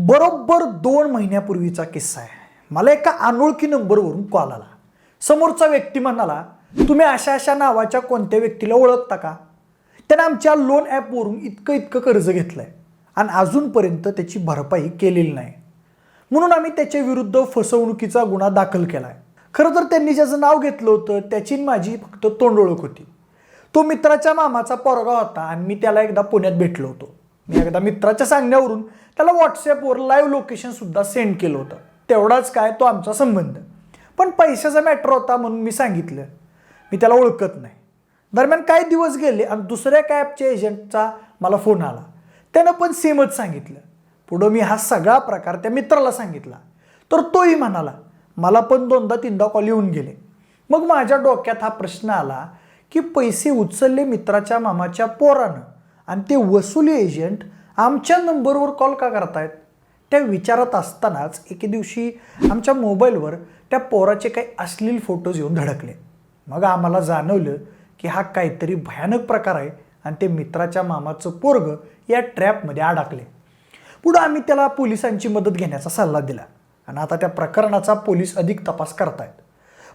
बरोबर 2 महिन्यापूर्वीचा किस्सा आहे. मला एका अनोळखी नंबरवरून कॉल आला. समोरचा व्यक्ती म्हणाला, तुम्ही अशा अशा नावाच्या कोणत्या व्यक्तीला ओळखता का? त्याने आमच्या लोन ॲपवरून इतकं कर्ज घेतलंय आणि अजूनपर्यंत त्याची भरपाई केलेली नाही. म्हणून आम्ही त्याच्या विरुद्ध फसवणुकीचा गुन्हा दाखल केलाय. खरं तर त्यांनी ज्याचं नाव घेतलं होतं त्याची माझी फक्त तोंड ओळख होती. तो मित्राच्या मामाचा पोरगा होता आणि मी त्याला एकदा पुण्यात भेटलो होतो. मी एकदा मित्राच्या सांगण्यावरून त्याला व्हॉट्सॲपवर लाईव्ह लोकेशन सुद्धा सेंड केलं होतं. तेवढाच काय तो आमचा संबंध. पण पैशाचा मॅटर होता म्हणून मी सांगितलं मी त्याला ओळखत नाही. दरम्यान काही दिवस गेले आणि दुसऱ्या कॅबच्या एजंटचा मला फोन आला. त्यानं पण सेमच सांगितलं. पुढं मी हा सगळा प्रकार त्या मित्राला सांगितला तर तोही म्हणाला मला पण 2दा-3दा कॉल येऊन गेले. मग माझ्या डोक्यात हा प्रश्न आला की पैसे उचलले मित्राच्या मामाच्या पोरानं आणि ते वसुली एजंट आमच्या नंबरवर कॉल का करतायत? त्या विचारात असतानाच एके दिवशी आमच्या मोबाईलवर त्या पोराचे काही अश्लील फोटोज येऊन धडकले. मग आम्हाला जाणवलं की हा काहीतरी भयानक प्रकार आहे आणि ते मित्राच्या मामाचं पोरगं या ट्रॅपमध्ये अडकले. पुढं आम्ही त्याला पोलिसांची मदत घेण्याचा सल्ला दिला आणि आता त्या प्रकरणाचा पोलीस अधिक तपास करतायत.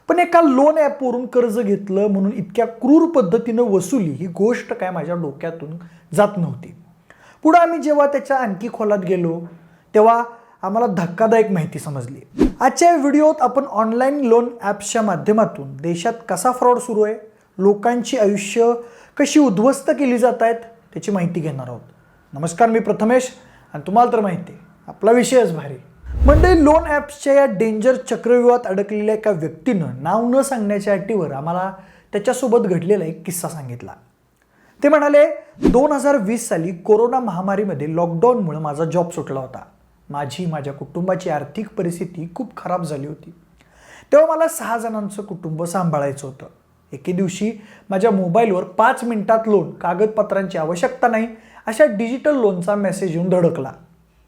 पण एका लोन ॲपवरून कर्ज घेतलं म्हणून इतक्या क्रूर पद्धतीनं वसुली ही गोष्ट काय माझ्या डोक्यातून जात नव्हती. पुढं आम्ही जेव्हा त्याच्या आणखी खोलात गेलो तेव्हा आम्हाला धक्कादायक माहिती समजली. आजच्या व्हिडिओत आपण ऑनलाईन लोन ॲप्सच्या माध्यमातून देशात कसा फ्रॉड सुरू आहे, लोकांची आयुष्य कशी उद्ध्वस्त केली जात आहेत त्याची माहिती घेणार आहोत. नमस्कार, मी प्रथमेश आणि तुम्हाला तर माहिती आहे आपला विषयच भारी. म्हणजे लोन ॲप्सच्या या डेंजर चक्रव्यूहात अडकलेल्या एका व्यक्तीनं नाव न सांगण्याच्या अटीवर आम्हाला त्याच्यासोबत घडलेला एक किस्सा सांगितला. ते म्हणाले 2020 साली कोरोना महामारीमध्ये लॉकडाऊनमुळे माझा जॉब सुटला होता. माझ्या कुटुंबाची आर्थिक परिस्थिती खूप खराब झाली होती. तेव्हा मला 6 जणांचं कुटुंब सांभाळायचं होतं. एके दिवशी माझ्या मोबाईलवर 5 मिनिटात लोन, कागदपत्रांची आवश्यकता नाही अशा डिजिटल लोनचा मेसेज येऊन धडकला.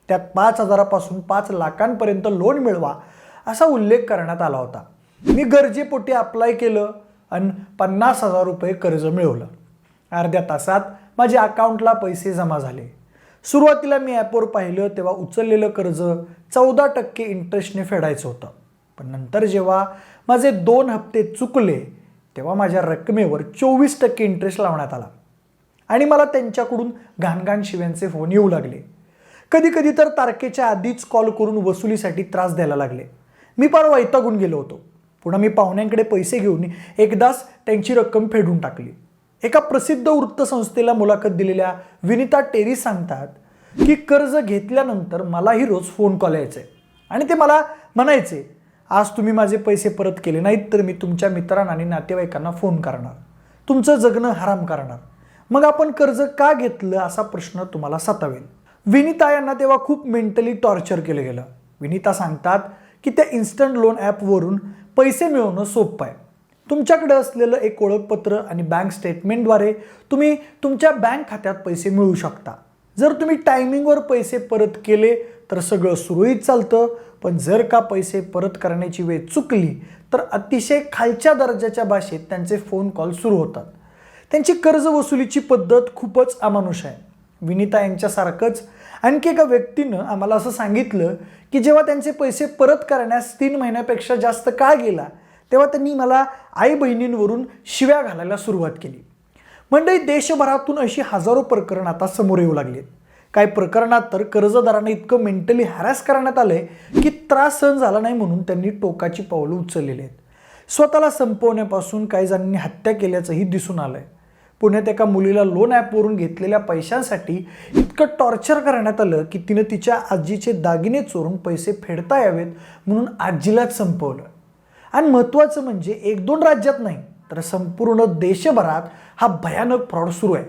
त्यात 5,000 पासून 5 लाखांपर्यंत लोन मिळवा असा उल्लेख करण्यात आला होता. मी गरजेपोटी अप्लाय केलं आणि 50,000 रुपये कर्ज मिळवलं. अर्ध्या तासात माझ्या अकाउंटला पैसे जमा झाले. सुरुवातीला मी ॲपवर पाहिलं तेव्हा उचललेलं कर्ज 14% इंटरेस्टने फेडायचं होतं. पण नंतर जेव्हा माझे 2 हप्ते चुकले तेव्हा माझ्या रकमेवर 24% इंटरेस्ट लावण्यात आला आणि मला त्यांच्याकडून घाणघाण शिव्यांचे फोन येऊ लागले. कधी तर तारखेच्या आधीच कॉल करून वसुलीसाठी त्रास द्यायला लागले. मी फार वैतागून गेलो होतो. पुन्हा मी पाहुण्यांकडे पैसे घेऊन एकदाच त्यांची रक्कम फेडून टाकली. एका प्रसिद्ध वृत्तसंस्थेला मुलाखत दिलेल्या विनिता टेरी सांगतात की कर्ज घेतल्यानंतर मलाही रोज फोन कॉल यायचे आणि ते मला म्हणायचे आज तुम्ही माझे पैसे परत केले नाहीत तर मी तुमच्या मित्रांना आणि नातेवाईकांना फोन करणार, तुमचं जगणं हराम करणार. मग आपण कर्ज का घेतलं असा प्रश्न तुम्हाला सतावेल. विनिता यांना तेव्हा खूप मेंटली टॉर्चर केलं गेलं. विनिता सांगतात की त्या इन्स्टंट लोन ॲपवरून पैसे मिळवणं सोपं आहे. तुमच्याकडे असलेलं एक ओळखपत्र आणि बँक स्टेटमेंटद्वारे तुम्ही तुमच्या बँक खात्यात पैसे मिळवू शकता. जर तुम्ही टायमिंगवर पैसे परत केले तर सगळं सुरळीत चालतं. पण जर का पैसे परत करण्याची वेळ चुकली तर अतिशय खालच्या दर्जाच्या भाषेत त्यांचे फोन कॉल सुरू होतात. त्यांची कर्ज वसुलीची पद्धत खूपच अमानुष आहे. विनिता यांच्यासारखंच आणखी एका व्यक्तीनं आम्हाला असं सांगितलं की जेव्हा त्यांचे पैसे परत करण्यास 3 महिन्यापेक्षा जास्त काळ गेला तेव्हा त्यांनी मला आई बहिणींवरून शिव्या घालायला सुरुवात केली. म्हणजे देशभरातून अशी हजारो प्रकरणं आता समोर येऊ लागलीत. काही प्रकरणात तर कर्जदारांना इतकं मेंटली हॅरॅस करण्यात आलंय की त्रास सहन झाला नाही म्हणून त्यांनी टोकाची पावलं उचललेली आहेत. स्वतःला संपवण्यापासून काही जणांनी हत्या केल्याचंही दिसून आलंय. पुण्यात एका मुलीला लोन ॲपवरून घेतलेल्या पैशांसाठी इतकं टॉर्चर करण्यात आलं की तिनं तिच्या आजीचे दागिने चोरून पैसे फेडता यावेत म्हणून आजीलाच संपवलं. आणि महत्त्वाचं म्हणजे 1-2 राज्यात नाही तर संपूर्ण देशभरात हा भयानक फ्रॉड सुरू आहे.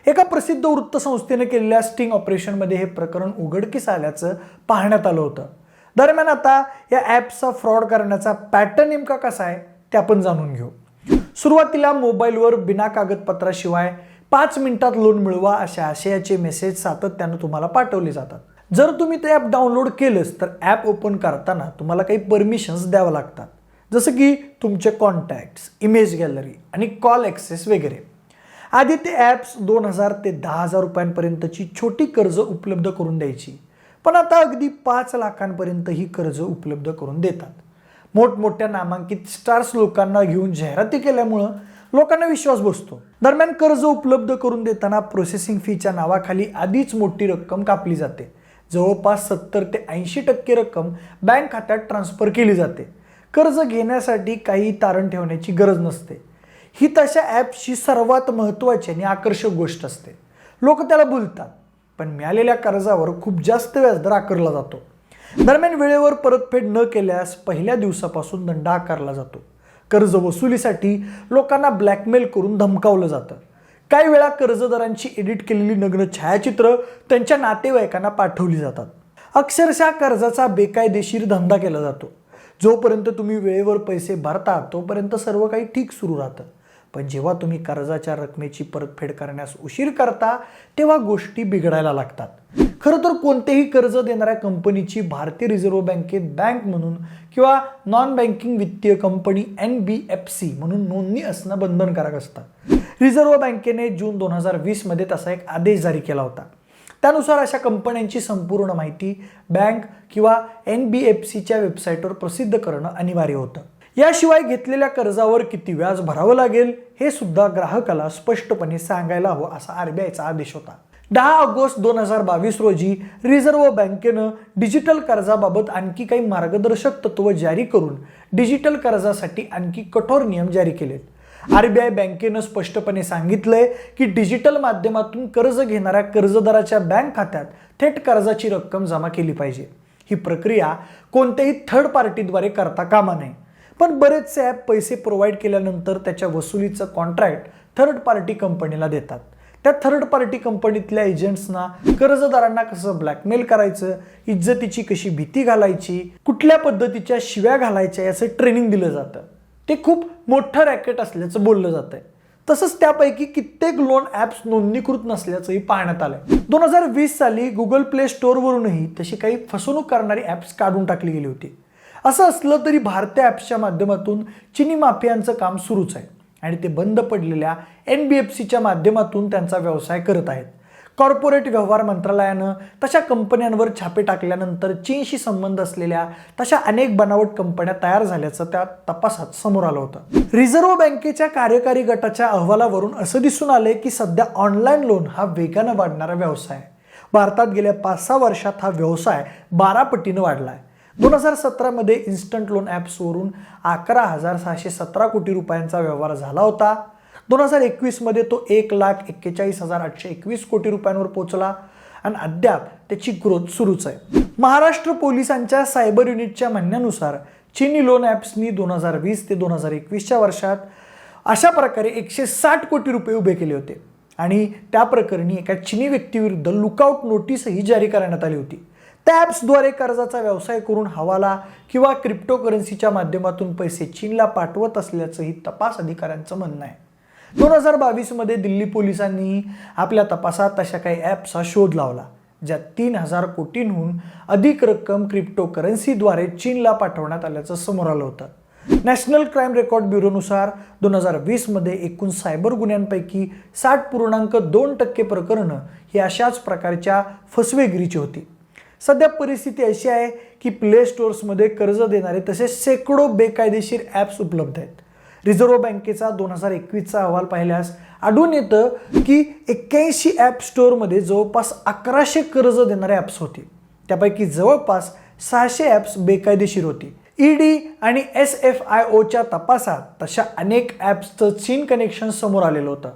एका प्रसिद्ध वृत्तसंस्थेने केलेल्या स्टिंग ऑपरेशनमध्ये हे प्रकरण उघडकीस आल्याचं पाहण्यात आलं होतं. दरम्यान आता या ॲपचा फ्रॉड करण्याचा पॅटर्न नेमका कसा आहे ते आपण जाणून घेऊ. सुरुवातीला मोबाईलवर बिना कागदपत्राशिवाय 5 मिनिटात लोन मिळवा अशा आशयाचे मेसेज सातत्यानं तुम्हाला पाठवले जातात. जर तुम्ही ते ॲप डाउनलोड केलंच तर ॲप ओपन करताना तुम्हाला काही परमिशन्स द्यावं लागतात. जसं की तुमचे कॉन्टॅक्ट्स, इमेज गॅलरी आणि कॉल ॲक्सेस वगैरे. आधी ते ॲप्स 2,000 ते 10,000 रुपयांपर्यंतची छोटी कर्ज उपलब्ध करून द्यायची. पण आता अगदी 5 लाखांपर्यंत ही कर्ज उपलब्ध करून देतात. मोठमोठ्या नामांकित स्टार्स लोकांना घेऊन जाहिराती केल्यामुळं लोकांना विश्वास बसतो. दरम्यान कर्ज उपलब्ध करून देताना प्रोसेसिंग फीच्या नावाखाली आधीच मोठी रक्कम कापली जाते. जवळपास 70 ते 80% रक्कम बँक खात्यात ट्रान्सफर केली जाते. कर्ज घेण्यासाठी काही तारण ठेवण्याची गरज नसते. ही तशा ॲप्सची सर्वात महत्त्वाची आणि आकर्षक गोष्ट असते. लोक त्याला बोलतात, पण मिळालेल्या कर्जावर खूप जास्त व्याजदर आकारला जातो. दरम्यान वेळेवर परतफेड न केल्यास पहिल्या दिवसापासून दंड आकारला जातो. कर्ज वसुलीसाठी लोकांना ब्लॅकमेल करून धमकावलं जातं. काही वेळा कर्जदारांची एडिट केलेली नग्न छायाचित्र त्यांच्या नातेवाईकांना पाठवली जातात. अक्षरशः कर्जाचा बेकायदेशीर धंदा केला जातो. जोपर्यंत तुम्ही वेळेवर पैसे भरता तोपर्यंत सर्व काही ठीक सुरू राहतं, पण जेव्हा तुम्ही कर्जाच्या रकमेची परतफेड करण्यास उशीर करता तेव्हा गोष्टी बिघडायला लागतात. खरं तर कोणतेही कर्ज देणाऱ्या कंपनीची भारतीय रिझर्व्ह बँकेत बँक म्हणून किंवा नॉन बँकिंग वित्तीय कंपनी NBFC म्हणून नोंदणी असणं बंधनकारक असतं. रिझर्व्ह बँकेने जून 2020 मध्ये तसा एक आदेश जारी केला होता. त्यानुसार अशा कंपन्यांची संपूर्ण माहिती बँक किंवा NBFCच्या वेबसाईटवर प्रसिद्ध करणं अनिवार्य होतं. याशिवाय घेतलेल्या कर्जावर किती व्याज भरावं लागेल हे सुद्धा ग्राहकाला स्पष्टपणे सांगायला हवं असा RBIचा आदेश होता. 10 ऑगस्ट 2022 रोजी रिझर्व्ह बँकेनं डिजिटल कर्जाबाबत आणखी काही मार्गदर्शक तत्त्व जारी करून डिजिटल कर्जासाठी आणखी कठोर नियम जारी केलेत. RBI बँकेनं स्पष्टपणे सांगितलंय की डिजिटल माध्यमातून कर्ज घेणाऱ्या कर्जदाराच्या बँक खात्यात थेट कर्जाची रक्कम जमा केली पाहिजे. ही प्रक्रिया कोणत्याही थर्ड पार्टीद्वारे करता कामा नये. पण बरेचसे ॲप पैसे प्रोव्हाइड केल्यानंतर त्याच्या वसुलीचं कॉन्ट्रॅक्ट थर्ड पार्टी कंपनीला देतात. त्या थर्ड पार्टी कंपनीतल्या एजंट्सना कर्जदारांना कसं ब्लॅकमेल करायचं, इज्जतीची कशी भीती घालायची, कुठल्या पद्धतीच्या शिव्या घालायच्या याचं ट्रेनिंग दिलं जातं. ते खूप मोठं रॅकेट असल्याचं बोललं जातंय. तसंच त्यापैकी कित्येक लोन ॲप्स नोंदणीकृत नसल्याचंही पाहण्यात आलंय. 2020 साली गुगल प्ले स्टोअरवरूनही तशी काही फसवणूक करणारी ॲप्स काढून टाकली गेली होती. असं असलं तरी भारतीय ॲप्सच्या माध्यमातून चिनी माफियांचं काम सुरूच आहे आणि ते बंद पडलेल्या NBFCच्या माध्यमातून त्यांचा व्यवसाय करत आहेत. कॉर्पोरेट व्यवहार मंत्रालयानं तशा कंपन्यांवर छापे टाकल्यानंतर चीनशी संबंध असलेल्या तशा अनेक बनावट कंपन्या तयार झाल्याचं त्या तपासात समोर आलं होतं. रिझर्व्ह बँकेच्या कार्यकारी गटाच्या अहवालावरून असं दिसून आलंय की सध्या ऑनलाईन लोन हा वेगानं वाढणारा व्यवसाय आहे. भारतात गेल्या 5-6 वर्षात हा व्यवसाय 12 पटीनं वाढला आहे. 2017 मध्ये इन्स्टंट लोन ॲप्सवरून 11,617 कोटी रुपयांचा व्यवहार झाला होता. 2021 मध्ये तो 1,41,821 कोटी रुपयांवर पोहोचला आणि अद्याप त्याची ग्रोथ सुरूच आहे. महाराष्ट्र पोलिसांच्या सायबर युनिटच्या म्हणण्यानुसार चीनी लोन ॲप्सनी 2020 ते 2021च्या वर्षात अशा प्रकारे 160 कोटी रुपये उभे केले होते आणि त्या प्रकरणी एका चीनी व्यक्तीविरुद्ध लुकआउट नोटीसही जारी करण्यात आली होती. त्या ॲप्सद्वारे कर्जाचा व्यवसाय करून हवाला किंवा क्रिप्टोकरन्सीच्या माध्यमातून पैसे चीनला पाठवत असल्याचंही तपास अधिकाऱ्यांचं म्हणणं आहे. 2022 मध्ये दिल्ली पोलिसांनी आपल्या तपासात तशा काही ॲप्सचा शोध लावला ज्यात 3,000 कोटींहून अधिक रक्कम क्रिप्टोकरन्सीद्वारे चीनला पाठवण्यात आल्याचं समोर आलं होतं. नॅशनल क्राईम रेकॉर्ड ब्युरोनुसार 2020 मध्ये एकूण सायबर गुन्ह्यांपैकी 60.2% प्रकरणं ही अशाच प्रकारच्या फसवेगिरीची होती. सध्या परिस्थिती अशी आहे की प्ले स्टोअर्समध्ये कर्ज देणारे तसेच शेकडो बेकायदेशीर ॲप्स उपलब्ध आहेत. रिझर्व्ह बँकेचा 2021चा अहवाल पाहिल्यास आढळून येतं की 81 ॲप स्टोअरमध्ये जवळपास 1100 कर्ज देणारे ॲप्स होते. त्यापैकी जवळपास 600 ॲप्स बेकायदेशीर होती. ED आणि SFIOच्या तपासात तशा अनेक ॲप्सचं चीन कनेक्शन समोर आलेलं होतं.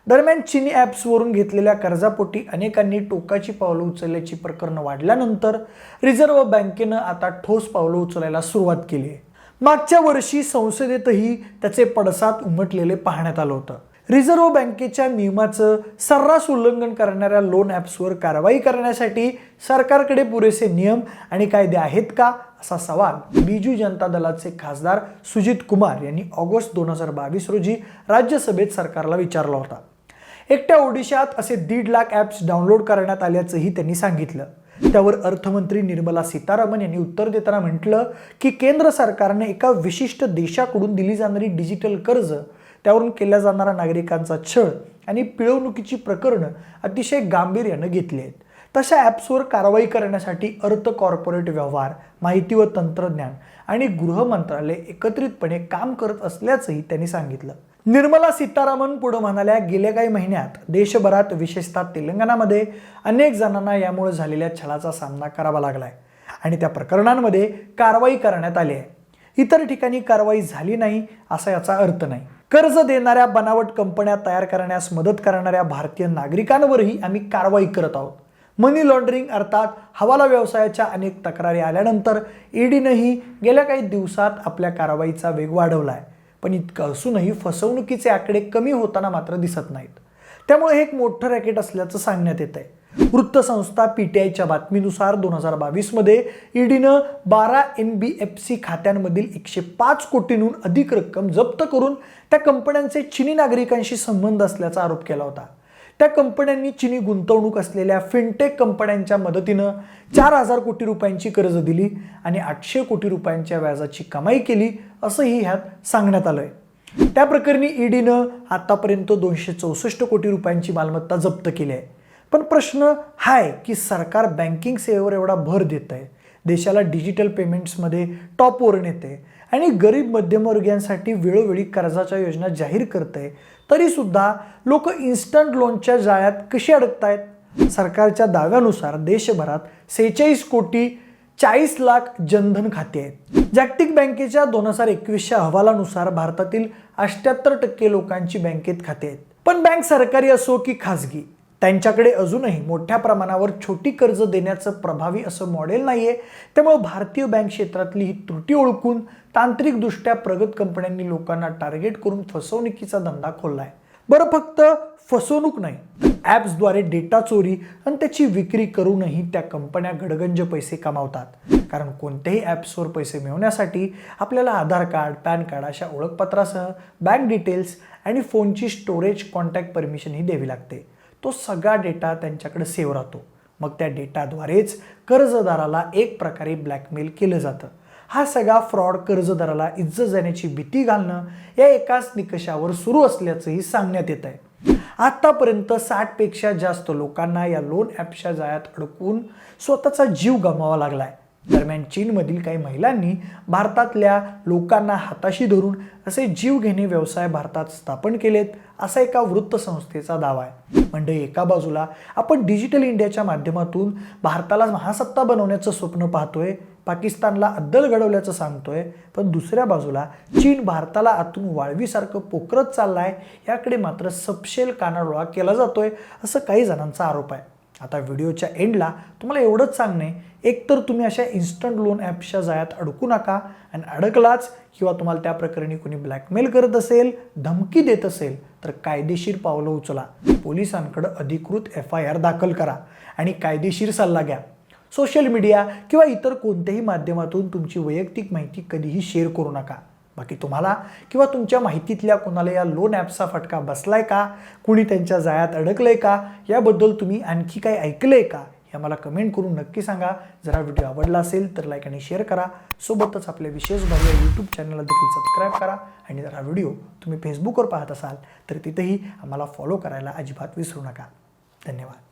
दरम्यान चीनी ॲप्सवरून घेतलेल्या कर्जापोटी अनेकांनी टोकाची पावलं उचलल्याची प्रकरणं वाढल्यानंतर रिझर्व्ह बँकेनं आता ठोस पावलं उचलायला सुरुवात केली आहे. मागच्या वर्षी संसदेतही त्याचे पडसाद उमटलेले पाहण्यात आलं होतं. रिझर्व्ह बँकेच्या नियमाचं सर्रास उल्लंघन करणाऱ्या लोन ॲप्सवर कारवाई करण्यासाठी सरकारकडे पुरेसे नियम आणि कायदे आहेत का असा सवाल बीजू जनता दलाचे खासदार सुजित कुमार यांनी ऑगस्ट 2022 रोजी राज्यसभेत सरकारला विचारला होता. एकट्या ओडिशात असे 1.5 लाख ॲप्स डाउनलोड करण्यात आल्याचंही त्यांनी सांगितलं. त्यावर अर्थमंत्री निर्मला सीतारामन यांनी उत्तर देताना म्हटलं की केंद्र सरकारने एका विशिष्ट देशाकडून दिली जाणारी डिजिटल कर्ज, त्यावरून केल्या जाणारा नागरिकांचा छळ आणि पिळवणुकीची प्रकरणं अतिशय गांभीर्यानं घेतली आहेत. तशा ॲप्सवर कारवाई करण्यासाठी अर्थ, कॉर्पोरेट व्यवहार, माहिती व तंत्रज्ञान आणि गृह मंत्रालय एकत्रितपणे काम करत असल्याचंही त्यांनी सांगितलं. निर्मला सीतारामन पुढे म्हणाल्या, गेल्या काही महिन्यात देशभरात विशेषतः तेलंगणामध्ये अनेक जणांना यामुळे झालेल्या छळाचा सामना करावा लागलाय आणि त्या प्रकरणांमध्ये कारवाई करण्यात आली आहे. इतर ठिकाणी कारवाई झाली नाही असा याचा अर्थ नाही. कर्ज देणाऱ्या बनावट कंपन्या तयार करण्यास मदत करणाऱ्या भारतीय नागरिकांवरही आम्ही कारवाई करत आहोत. मनी लॉन्ड्रिंग अर्थात हवाला व्यवसायाच्या अनेक तक्रारी आल्यानंतर ईडीनंही गेल्या काही दिवसात आपल्या कारवाईचा वेग वाढवलाय. पण इतकं असूनही फसवणुकीचे आकडे कमी होताना मात्र दिसत नाहीत. त्यामुळे हे एक मोठं रॅकेट असल्याचं सांगण्यात येत आहे. वृत्तसंस्था पीटीआयच्या बातमीनुसार 2022 मध्ये ईडीनं 12 NBFC खात्यांमधील 105 कोटींहून अधिक रक्कम जप्त करून त्या कंपन्यांचे चिनी नागरिकांशी संबंध असल्याचा आरोप केला होता. त्या कंपन्यांनी चिनी गुंतवणूक असलेल्या फिनटेक कंपन्यांच्या मदतीनं 4,000 कोटी रुपयांची कर्ज दिली आणि 800 कोटी रुपयांच्या व्याजाची कमाई केली असंही ह्यात सांगण्यात आलंय. त्या प्रकरणी ईडीनं आतापर्यंत 264 कोटी रुपयांची मालमत्ता जप्त केली आहे. पण प्रश्न हा आहे की सरकार बँकिंग सेवेवर एवढा भर देत आहे, देशाला डिजिटल पेमेंट्समध्ये टॉपवर नेते आणि गरीब मध्यमवर्गीयांसाठी वेळोवेळी कर्जाच्या योजना जाहीर करते, तरी सुद्धा लोक इन्स्टंट लोनच्या जाळ्यात कशी अडकतायत? सरकारच्या दाव्यानुसार देशभरात 46 कोटी 40 लाख जनधन खाते आहेत. जागतिक बँकेच्या 2021च्या अहवालानुसार भारतातील 78% लोकांची बँकेत खाते आहेत. पण बँक सरकारी असो की खाजगी, त्यांच्याकडे अजूनही मोठ्या प्रमाणावर छोटी कर्ज देण्याचं प्रभावी असं मॉडेल नाहीये. त्यामुळे भारतीय बँक क्षेत्रातली ही त्रुटी ओळखून तांत्रिकदृष्ट्या प्रगत कंपन्यांनी लोकांना टार्गेट करून फसवणुकीचा धंदा खोललाय. बरं, फक्त फसवणूक नाही तर ॲप्सद्वारे डेटा चोरी आणि त्याची विक्री करूनही त्या कंपन्या गडगंज पैसे कमावतात. कारण कोणत्याही ॲप्सवर पैसे मिळवण्यासाठी आपल्याला आधार कार्ड, पॅन कार्ड अशा ओळखपत्रासह बँक डिटेल्स आणि फोनची स्टोरेज कॉन्टॅक्ट परमिशन ही द्यावी लागते. तो सगळा डेटा त्यांच्याकडे सेव्ह राहतो. मग त्या डेटाद्वारेच कर्जदाराला एक प्रकारे ब्लॅकमेल केलं जातं. हा सगळा फ्रॉड कर्जदाराला इज्जत जाण्याची भीती घालणं या एकाच निकषावर सुरू असल्याचंही सांगण्यात येत आहे. आतापर्यंत 60 पेक्षा जास्त लोकांना या लोन ॲप्सच्या जाळ्यात अडकून स्वतःचा जीव गमवावा लागलाय. दरम्यान चीनमधील काही महिलांनी भारतातल्या लोकांना हाताशी धरून असे जीव घेणे व्यवसाय भारतात स्थापन केलेत असा एका वृत्तसंस्थेचा दावा आहे. म्हणजे एका बाजूला आपण डिजिटल इंडियाच्या माध्यमातून भारताला महासत्ता बनवण्याचं स्वप्न पाहतोय, पाकिस्तानला अद्दल घडवल्याचं सांगतोय, पण दुसऱ्या बाजूला चीन भारताला आतून वाळवीसारखं पोखरत चाललाय याकडे मात्र सपशेल कानाडोळा केला जातोय असं काही जणांचा आरोप आहे. आता व्हिडिओच्या एंडला तुम्हाला एवढंच सांगणे, एकतर तुम्ही अशा इन्स्टंट लोन ॲप्सच्या जाळ्यात अडकू नका आणि अडकलाच किंवा तुम्हाला त्या प्रकरणी कोणी ब्लॅकमेल करत असेल, धमकी देत असेल तर कायदेशीर पावलं उचला. पोलिसांकडे अधिकृत FIR दाखल करा आणि कायदेशीर सल्ला घ्या. सोशल मीडिया किंवा इतर कोणत्याही माध्यमातून तुमची वैयक्तिक माहिती कधीही शेअर करू नका. बाकी तुम्हाला किंवा तुमच्या माहितीतल्या कोणाला या लोन ॲप्सचा फटका बसलाय का, कुणी त्यांच्या जाळ्यात अडकलंय का, याबद्दल तुम्ही आणखी काही ऐकलंय का हे मला कमेंट करून नक्की सांगा. जर हा व्हिडिओ आवडला असेल तर लाईक आणि शेअर करा. सोबतच आपल्या विशेष भाग यूट्यूब चॅनलला देखील सबस्क्राईब करा. आणि जर हा व्हिडिओ तुम्ही फेसबुकवर पाहत असाल तर तिथेही आम्हाला फॉलो करायला अजिबात विसरू नका. धन्यवाद.